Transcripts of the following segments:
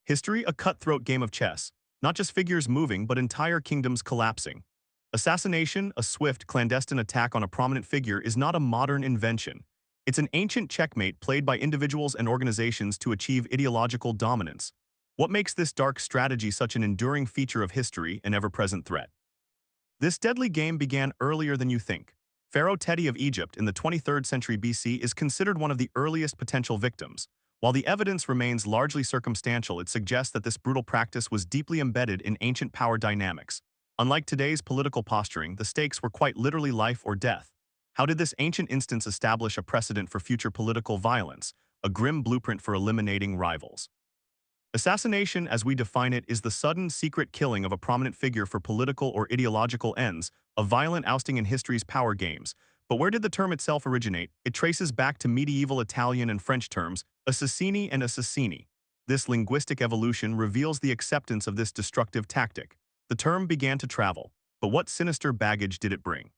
History, a cutthroat game of chess. Not just figures moving, but entire kingdoms collapsing. Assassination, a swift, clandestine attack on a prominent figure, is not a modern invention. It's an ancient checkmate played by individuals and organizations to achieve ideological dominance. What makes this dark strategy such an enduring feature of history and ever-present threat? This deadly game began earlier than you think. Pharaoh Teti of Egypt in the 23rd century BC is considered one of the earliest potential victims. While the evidence remains largely circumstantial, it suggests that this brutal practice was deeply embedded in ancient power dynamics. Unlike today's political posturing, the stakes were quite literally life or death. How did this ancient instance establish a precedent for future political violence, a grim blueprint for eliminating rivals? Assassination, as we define it, is the sudden, secret killing of a prominent figure for political or ideological ends, a violent ousting in history's power games. But where did the term itself originate? It traces back to medieval Italian and French terms, assassini and assassini. This linguistic evolution reveals the acceptance of this destructive tactic. The term began to travel, but what sinister baggage did it bring?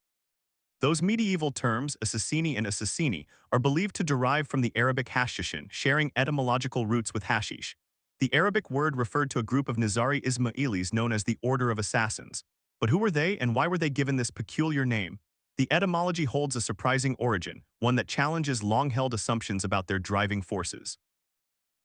Those medieval terms, assassini and assassini, are believed to derive from the Arabic hashishin, sharing etymological roots with hashish. The Arabic word referred to a group of Nizari Ismailis known as the Order of Assassins. But who were they and why were they given this peculiar name? The etymology holds a surprising origin, one that challenges long-held assumptions about their driving forces.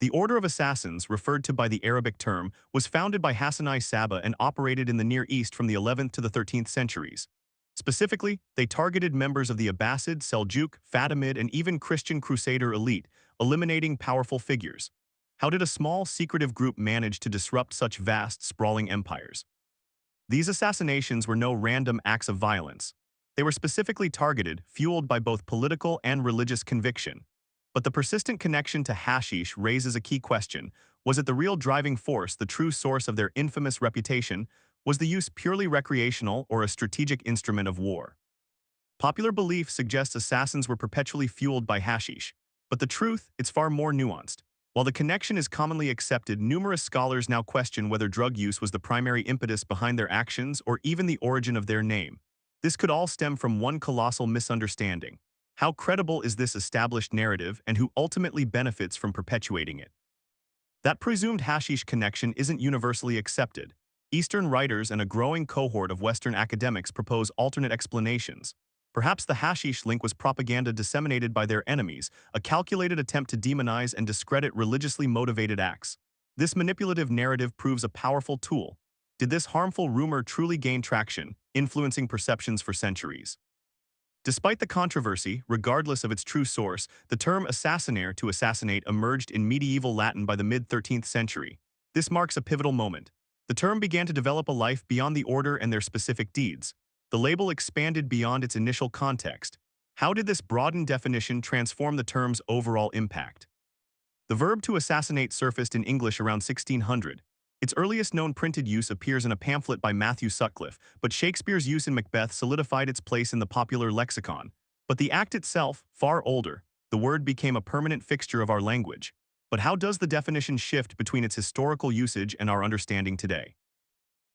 The Order of Assassins, referred to by the Arabic term, was founded by Hassan I Sabbah and operated in the Near East from the 11th to the 13th centuries. Specifically, they targeted members of the Abbasid, Seljuk, Fatimid, and even Christian Crusader elite, eliminating powerful figures. How did a small, secretive group manage to disrupt such vast, sprawling empires? These assassinations were no random acts of violence. They were specifically targeted, fueled by both political and religious conviction. But the persistent connection to hashish raises a key question. Was it the real driving force, the true source of their infamous reputation? Was the use purely recreational or a strategic instrument of war? Popular belief suggests assassins were perpetually fueled by hashish. But the truth, it's far more nuanced. While the connection is commonly accepted, numerous scholars now question whether drug use was the primary impetus behind their actions or even the origin of their name. This could all stem from one colossal misunderstanding. How credible is this established narrative and who ultimately benefits from perpetuating it? That presumed hashish connection isn't universally accepted. Eastern writers and a growing cohort of Western academics propose alternate explanations. Perhaps the hashish link was propaganda disseminated by their enemies, a calculated attempt to demonize and discredit religiously motivated acts. This manipulative narrative proves a powerful tool. Did this harmful rumor truly gain traction, influencing perceptions for centuries? Despite the controversy, regardless of its true source, the term assassinare to assassinate emerged in medieval Latin by the mid-13th century. This marks a pivotal moment. The term began to develop a life beyond the order and their specific deeds. The label expanded beyond its initial context. How did this broadened definition transform the term's overall impact? The verb to assassinate surfaced in English around 1600. Its earliest known printed use appears in a pamphlet by Matthew Sutcliffe, but Shakespeare's use in Macbeth solidified its place in the popular lexicon. But the act itself, far older, the word became a permanent fixture of our language. But how does the definition shift between its historical usage and our understanding today?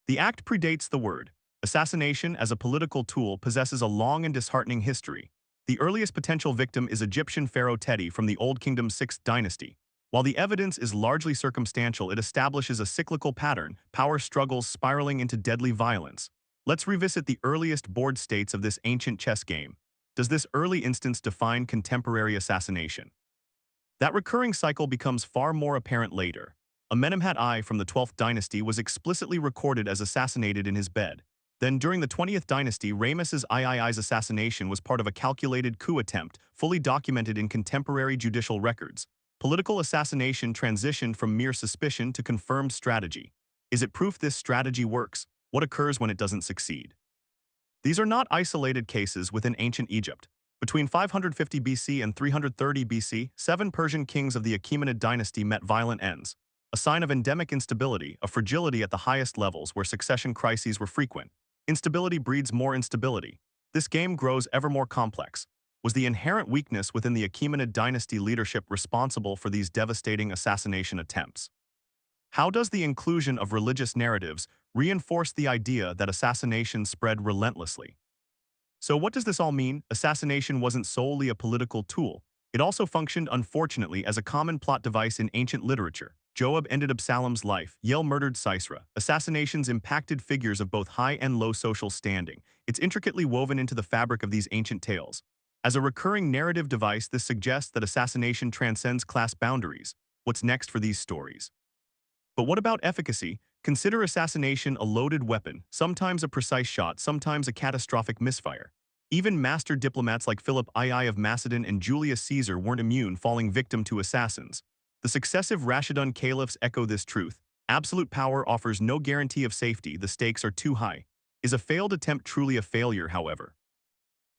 The act predates the word. Assassination as a political tool possesses a long and disheartening history. The earliest potential victim is Egyptian pharaoh Teti from the Old Kingdom's 6th dynasty. While the evidence is largely circumstantial, it establishes a cyclical pattern, power struggles spiraling into deadly violence. Let's revisit the earliest board states of this ancient chess game. Does this early instance define contemporary assassination? That recurring cycle becomes far more apparent later. Amenemhat I from the 12th dynasty was explicitly recorded as assassinated in his bed. Then, during the 20th dynasty, Ramesses III's assassination was part of a calculated coup attempt, fully documented in contemporary judicial records. Political assassination transitioned from mere suspicion to confirmed strategy. Is it proof this strategy works? What occurs when it doesn't succeed? These are not isolated cases within ancient Egypt. Between 550 BC and 330 BC, 7 Persian kings of the Achaemenid dynasty met violent ends. A sign of endemic instability, a fragility at the highest levels where succession crises were frequent. Instability breeds more instability. This game grows ever more complex. Was the inherent weakness within the Achaemenid dynasty leadership responsible for these devastating assassination attempts? How does the inclusion of religious narratives reinforce the idea that assassinations spread relentlessly? So what does this all mean? Assassination wasn't solely a political tool. It also functioned, unfortunately, as a common plot device in ancient literature. Joab ended Absalom's life, Yael murdered Sisera. Assassinations impacted figures of both high and low social standing. It's intricately woven into the fabric of these ancient tales. As a recurring narrative device, this suggests that assassination transcends class boundaries. What's next for these stories? But what about efficacy? Consider assassination a loaded weapon, sometimes a precise shot, sometimes a catastrophic misfire. Even master diplomats like Philip II of Macedon and Julius Caesar weren't immune, falling victim to assassins. The successive Rashidun caliphs echo this truth. Absolute power offers no guarantee of safety, the stakes are too high. Is a failed attempt truly a failure, however?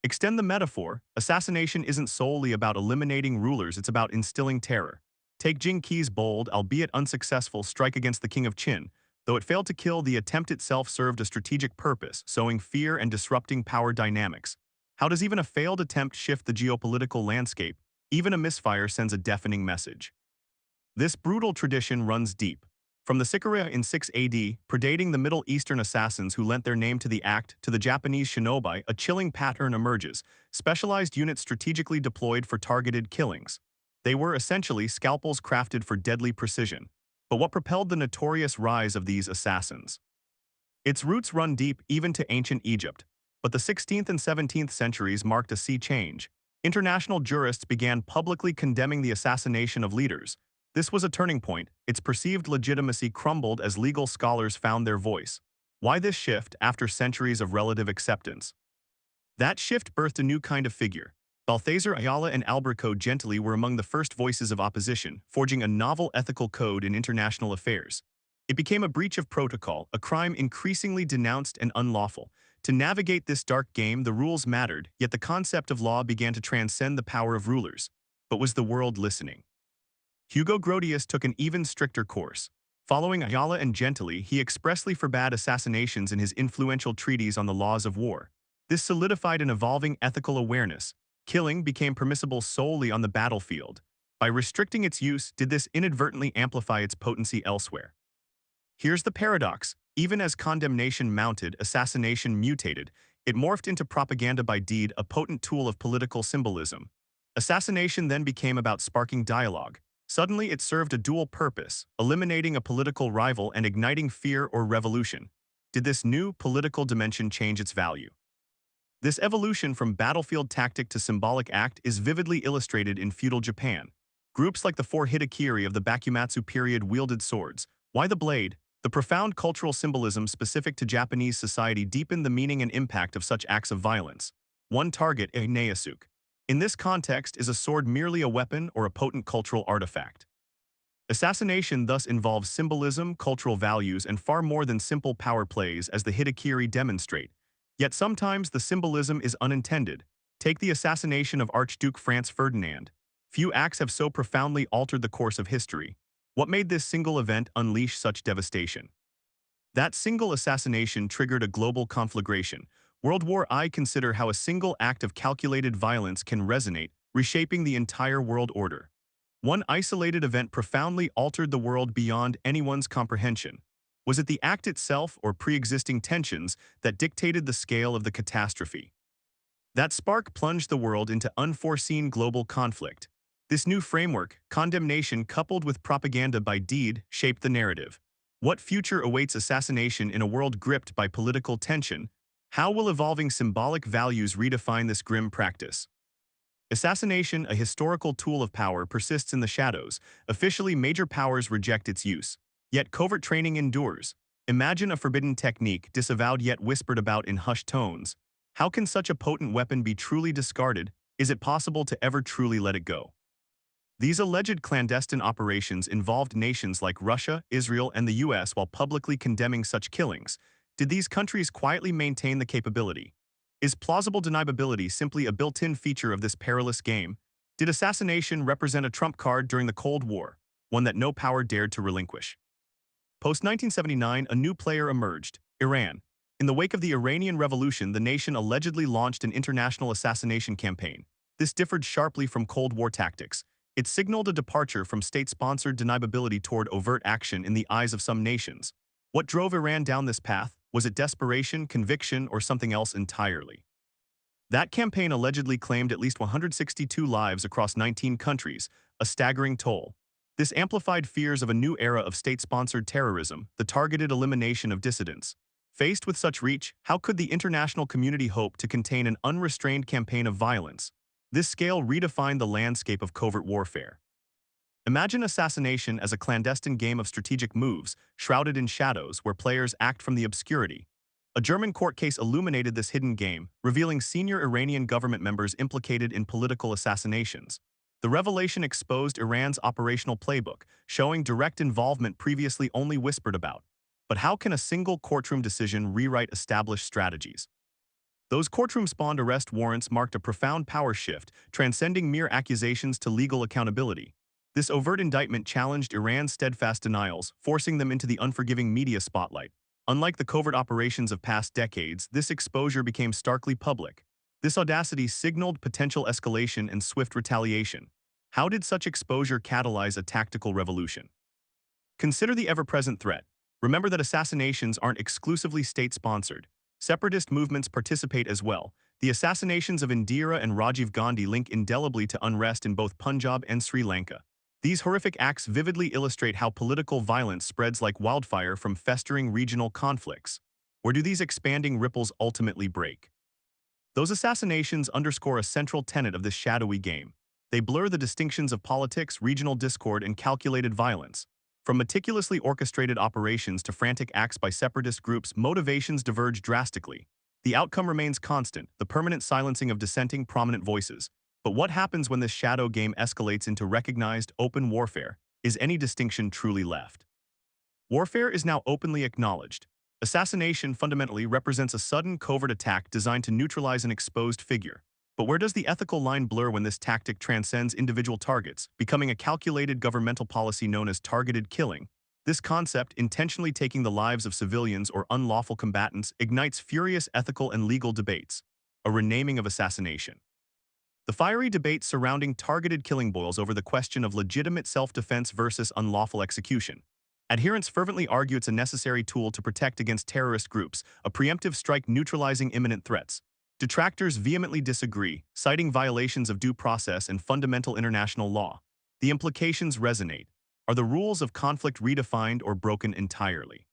Extend the metaphor, assassination isn't solely about eliminating rulers, it's about instilling terror. Take Jing Qi's bold, albeit unsuccessful, strike against the king of Qin. Though it failed to kill, the attempt itself served a strategic purpose, sowing fear and disrupting power dynamics. How does even a failed attempt shift the geopolitical landscape? Even a misfire sends a deafening message. This brutal tradition runs deep. From the Sicarii in 6 AD, predating the Middle Eastern assassins who lent their name to the act, to the Japanese shinobi, a chilling pattern emerges, specialized units strategically deployed for targeted killings. They were essentially scalpels crafted for deadly precision. But what propelled the notorious rise of these assassins? Its roots run deep even to ancient Egypt. But the 16th and 17th centuries marked a sea change. International jurists began publicly condemning the assassination of leaders. This was a turning point. Its perceived legitimacy crumbled as legal scholars found their voice. Why this shift after centuries of relative acceptance? That shift birthed a new kind of figure. Balthazar Ayala and Alberto Gentili were among the first voices of opposition, forging a novel ethical code in international affairs. It became a breach of protocol, a crime increasingly denounced and unlawful. To navigate this dark game, the rules mattered, yet the concept of law began to transcend the power of rulers. But was the world listening? Hugo Grotius took an even stricter course. Following Ayala and Gentili, he expressly forbade assassinations in his influential treatise on the laws of war. This solidified an evolving ethical awareness. Killing became permissible solely on the battlefield. By restricting its use, did this inadvertently amplify its potency elsewhere? Here's the paradox. Even as condemnation mounted, assassination mutated. It morphed into propaganda by deed, a potent tool of political symbolism. Assassination then became about sparking dialogue. Suddenly, it served a dual purpose, eliminating a political rival and igniting fear or revolution. Did this new political dimension change its value? This evolution from battlefield tactic to symbolic act is vividly illustrated in feudal Japan. Groups like the four Hitokiri of the Bakumatsu period wielded swords. Why the blade? The profound cultural symbolism specific to Japanese society deepened the meaning and impact of such acts of violence. One target, a Neasuke. In this context, is a sword merely a weapon or a potent cultural artifact? Assassination thus involves symbolism, cultural values, and far more than simple power plays, as the Hitokiri demonstrate. Yet sometimes the symbolism is unintended. Take the assassination of Archduke Franz Ferdinand. Few acts have so profoundly altered the course of history. What made this single event unleash such devastation? That single assassination triggered a global conflagration. World War I. Consider how a single act of calculated violence can resonate, reshaping the entire world order. One isolated event profoundly altered the world beyond anyone's comprehension. Was it the act itself or pre-existing tensions that dictated the scale of the catastrophe? That spark plunged the world into unforeseen global conflict. This new framework, condemnation coupled with propaganda by deed, shaped the narrative. What future awaits assassination in a world gripped by political tension? How will evolving symbolic values redefine this grim practice? Assassination, a historical tool of power, persists in the shadows. Officially, major powers reject its use. Yet covert training endures. Imagine a forbidden technique, disavowed yet whispered about in hushed tones. How can such a potent weapon be truly discarded? Is it possible to ever truly let it go? These alleged clandestine operations involved nations like Russia, Israel, and the US while publicly condemning such killings. Did these countries quietly maintain the capability? Is plausible deniability simply a built-in feature of this perilous game? Did assassination represent a trump card during the Cold War, one that no power dared to relinquish? Post-1979, a new player emerged, Iran. In the wake of the Iranian Revolution, the nation allegedly launched an international assassination campaign. This differed sharply from Cold War tactics. It signaled a departure from state-sponsored deniability toward overt action in the eyes of some nations. What drove Iran down this path? Was it desperation, conviction, or something else entirely? That campaign allegedly claimed at least 162 lives across 19 countries, a staggering toll. This amplified fears of a new era of state-sponsored terrorism, the targeted elimination of dissidents. Faced with such reach, how could the international community hope to contain an unrestrained campaign of violence? This scale redefined the landscape of covert warfare. Imagine assassination as a clandestine game of strategic moves, shrouded in shadows where players act from the obscurity. A German court case illuminated this hidden game, revealing senior Iranian government members implicated in political assassinations. The revelation exposed Iran's operational playbook, showing direct involvement previously only whispered about. But how can a single courtroom decision rewrite established strategies? Those courtroom-spawned arrest warrants marked a profound power shift, transcending mere accusations to legal accountability. This overt indictment challenged Iran's steadfast denials, forcing them into the unforgiving media spotlight. Unlike the covert operations of past decades, this exposure became starkly public. This audacity signaled potential escalation and swift retaliation. How did such exposure catalyze a tactical revolution? Consider the ever-present threat. Remember that assassinations aren't exclusively state-sponsored. Separatist movements participate as well. The assassinations of Indira and Rajiv Gandhi link indelibly to unrest in both Punjab and Sri Lanka. These horrific acts vividly illustrate how political violence spreads like wildfire from festering regional conflicts. Where do these expanding ripples ultimately break? Those assassinations underscore a central tenet of this shadowy game. They blur the distinctions of politics, regional discord, and calculated violence. From meticulously orchestrated operations to frantic acts by separatist groups, motivations diverge drastically. The outcome remains constant, the permanent silencing of dissenting, prominent voices. But what happens when this shadow game escalates into recognized, open warfare? Is any distinction truly left? Warfare is now openly acknowledged. Assassination fundamentally represents a sudden, covert attack designed to neutralize an exposed figure. But where does the ethical line blur when this tactic transcends individual targets, becoming a calculated governmental policy known as targeted killing? This concept, intentionally taking the lives of civilians or unlawful combatants, ignites furious ethical and legal debates. A renaming of assassination. The fiery debate surrounding targeted killing boils over the question of legitimate self-defense versus unlawful execution. Adherents fervently argue it's a necessary tool to protect against terrorist groups, a preemptive strike neutralizing imminent threats. Detractors vehemently disagree, citing violations of due process and fundamental international law. The implications resonate. Are the rules of conflict redefined or broken entirely?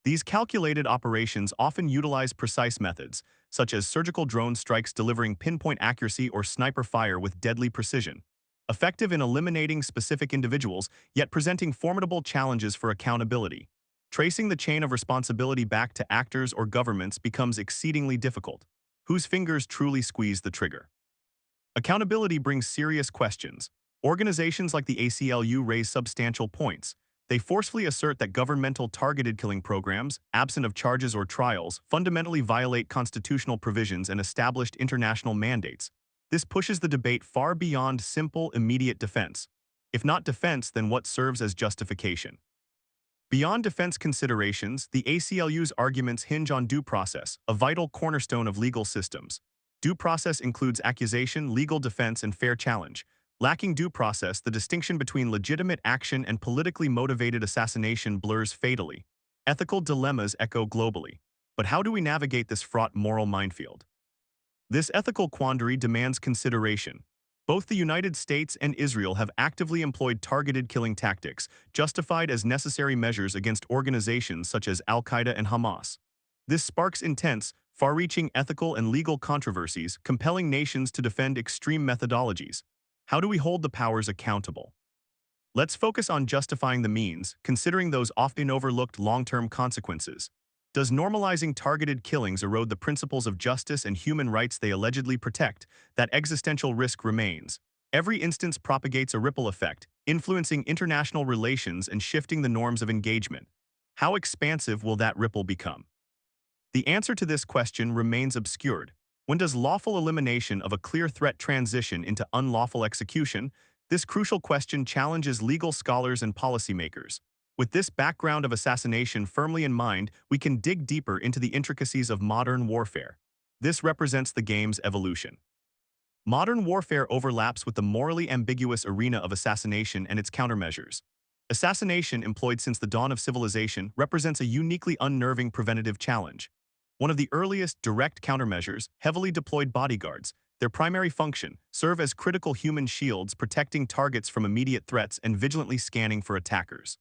These calculated operations often utilize precise methods, such as surgical drone strikes delivering pinpoint accuracy or sniper fire with deadly precision, effective in eliminating specific individuals, yet presenting formidable challenges for accountability. Tracing the chain of responsibility back to actors or governments becomes exceedingly difficult. Whose fingers truly squeeze the trigger? Accountability brings serious questions. Organizations like the ACLU raise substantial points. They forcefully assert that governmental targeted killing programs, absent of charges or trials, fundamentally violate constitutional provisions and established international mandates. This pushes the debate far beyond simple, immediate defense. If not defense, then what serves as justification? Beyond defense considerations, the ACLU's arguments hinge on due process, a vital cornerstone of legal systems. Due process includes accusation, legal defense, and fair challenge. Lacking due process, the distinction between legitimate action and politically motivated assassination blurs fatally. Ethical dilemmas echo globally. But how do we navigate this fraught moral minefield? This ethical quandary demands consideration. Both the United States and Israel have actively employed targeted killing tactics, justified as necessary measures against organizations such as Al-Qaeda and Hamas. This sparks intense, far-reaching ethical and legal controversies, compelling nations to defend extreme methodologies. How do we hold the powers accountable? Let's focus on justifying the means, considering those often overlooked long-term consequences. Does normalizing targeted killings erode the principles of justice and human rights they allegedly protect? That existential risk remains. Every instance propagates a ripple effect, influencing international relations and shifting the norms of engagement. How expansive will that ripple become? The answer to this question remains obscured. When does lawful elimination of a clear threat transition into unlawful execution? This crucial question challenges legal scholars and policymakers. With this background of assassination firmly in mind, we can dig deeper into the intricacies of modern warfare. This represents the game's evolution. Modern warfare overlaps with the morally ambiguous arena of assassination and its countermeasures. Assassination, employed since the dawn of civilization, represents a uniquely unnerving preventative challenge. One of the earliest direct countermeasures, heavily deployed bodyguards. Their primary function: serve as critical human shields, protecting targets from immediate threats and vigilantly scanning for attackers.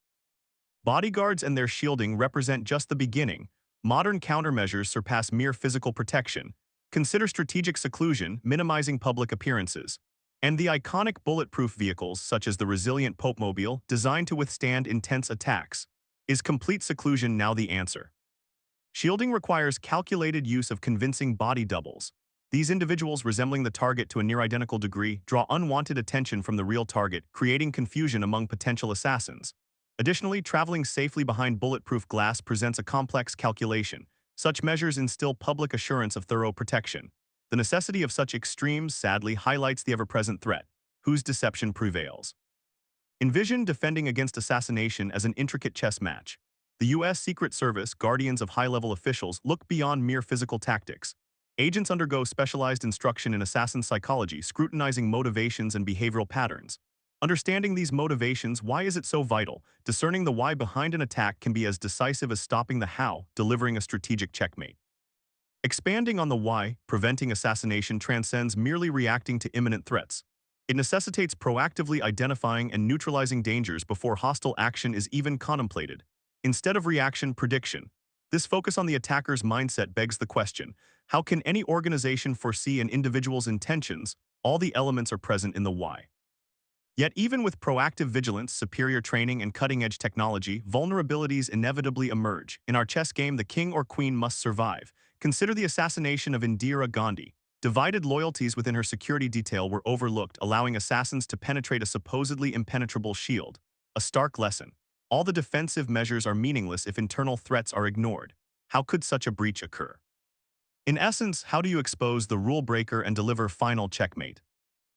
Bodyguards and their shielding represent just the beginning. Modern countermeasures surpass mere physical protection. Consider strategic seclusion, minimizing public appearances. And the iconic bulletproof vehicles, such as the resilient Popemobile, designed to withstand intense attacks. Is complete seclusion now the answer? Shielding requires calculated use of convincing body doubles. These individuals, resembling the target to a near-identical degree, draw unwanted attention from the real target, creating confusion among potential assassins. Additionally, traveling safely behind bulletproof glass presents a complex calculation. Such measures instill public assurance of thorough protection. The necessity of such extremes sadly highlights the ever-present threat, whose deception prevails. Envision defending against assassination as an intricate chess match. The U.S. Secret Service, guardians of high-level officials, look beyond mere physical tactics. Agents undergo specialized instruction in assassin psychology, scrutinizing motivations and behavioral patterns. Understanding these motivations, why is it so vital? Discerning the why behind an attack can be as decisive as stopping the how, delivering a strategic checkmate. Expanding on the why, preventing assassination transcends merely reacting to imminent threats. It necessitates proactively identifying and neutralizing dangers before hostile action is even contemplated. Instead of reaction, prediction. This focus on the attacker's mindset begs the question: how can any organization foresee an individual's intentions? All the elements are present in the why. Yet even with proactive vigilance, superior training, and cutting-edge technology, vulnerabilities inevitably emerge. In our chess game, the king or queen must survive. Consider the assassination of Indira Gandhi. Divided loyalties within her security detail were overlooked, allowing assassins to penetrate a supposedly impenetrable shield. A stark lesson. All the defensive measures are meaningless if internal threats are ignored. How could such a breach occur? In essence, how do you expose the rule breaker and deliver final checkmate?